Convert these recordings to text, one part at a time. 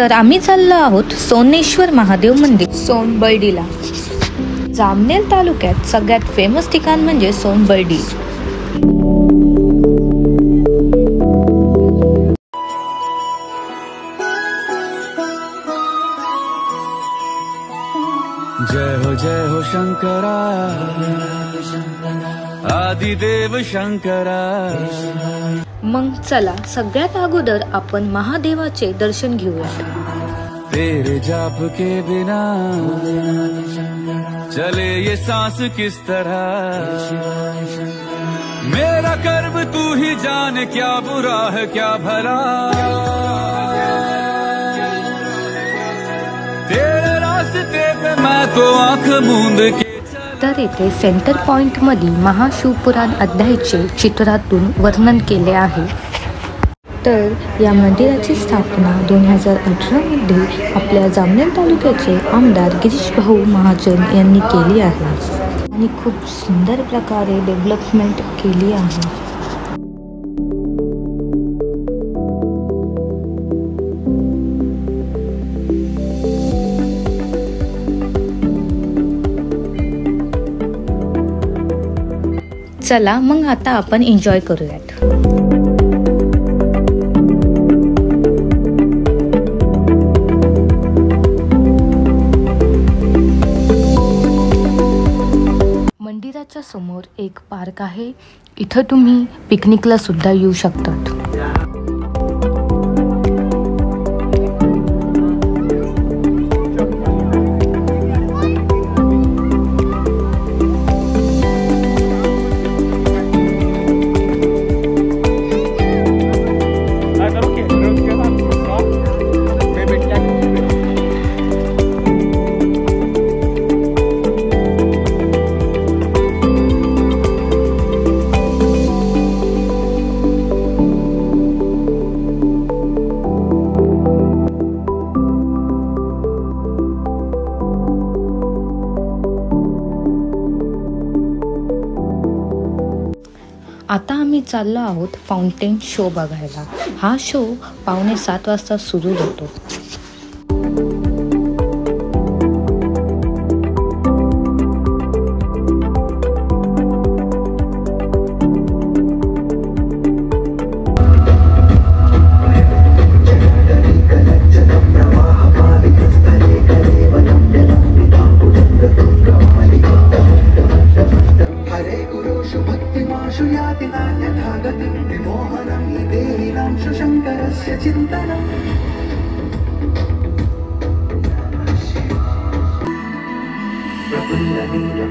तर आम्ही चाललो आहोत सोनेश्वर महादेव मंदिर सोनबर्डीला। जामनेर तालुक्यात सगळ्यात फेमस ठिकाण म्हणजे सोनबर्डी। जय हो शंकरा आदिदेव शंकरा। मग चला सगळ्यात अगोदर आपण महादेवाचे दर्शन घेऊया। तेरे जाप के बिना चले ये सांस किस तरह, मेरा कर्म तू ही जाने क्या बुरा है क्या भला, तेरे रास्ते पे मैं तो आंख मूंद के। तर येथे सेंटर पॉइंट मध्ये महाशिवपुराण अध्यायाचे चित्रातून वर्णन केले आहे। तर या मंदिराची स्थापना 2018 मध्ये आपल्या जामनेर तालुक्याचे आमदार गिरीश भाऊ महाजन यांनी केली आहे आणि खूप सुंदर प्रकारे डेव्हलपमेंट केली आहे। चला मग आता आपण एन्जॉय करूयात। मंदिराच्या समोर एक पार्क आहे, इथं तुम्ही पिकनिकला सुद्धा येऊ शकतात। आता आम्ही चाललो आहोत फाउंटेन शो बघायला। हा शो 6:45 वाजता सुरू होतो।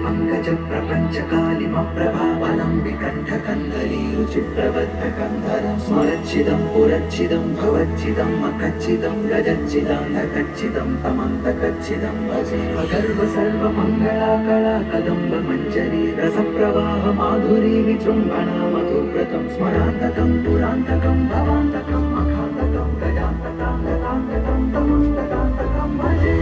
पंकज प्रपंच कालिम प्रभावनं विकण्ठकन्दलीरुचिप्रबद्धकन्धरं स्मरच्छिदं पुरच्छिदं भवच्छिदं मखच्छिदं गजच्छिदान्धकच्छिदं तमन्तकच्छिदं भजे अगर्व सर्वमङ्गला कला कदम्ब मञ्जरी रसप्रवाह माधुरी विजृम्भणा मधुव्रतं स्मरान्तकं पुरान्तकं भवान्तकं मखान्तकं गजान्तकान्तकान्तकं तमन्तकान्तकं भजे।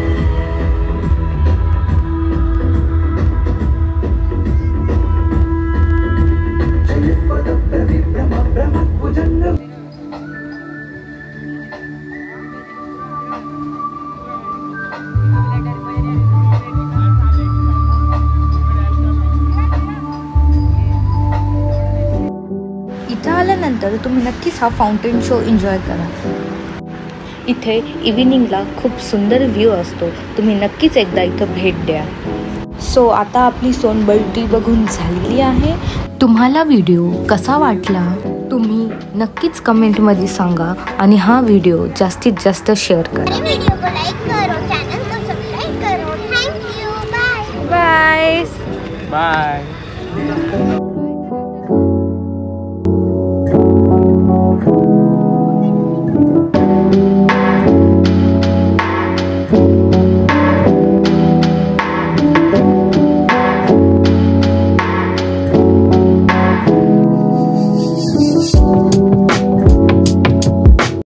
इथं आल्यानंतर तुम्ही नक्कीच हा फाउंटेन शो एन्जॉय करा। इथे इव्हिनिंगला खूप सुंदर व्ह्यू असतो, तुम्ही नक्कीच एकदा इथं भेट द्या। सो आता आपली सोनबर्डी बघून झालेली आहे। तुम्हाला व्हिडिओ कसा वाटला तुम्ही नक्कीच कमेंटमध्ये सांगा आणि हा व्हिडिओ जास्तीत जास्त शेअर करा। व्हिडिओ को लाइक करो, चैनल को सब्सक्राइब करो। Thank you, bye bye.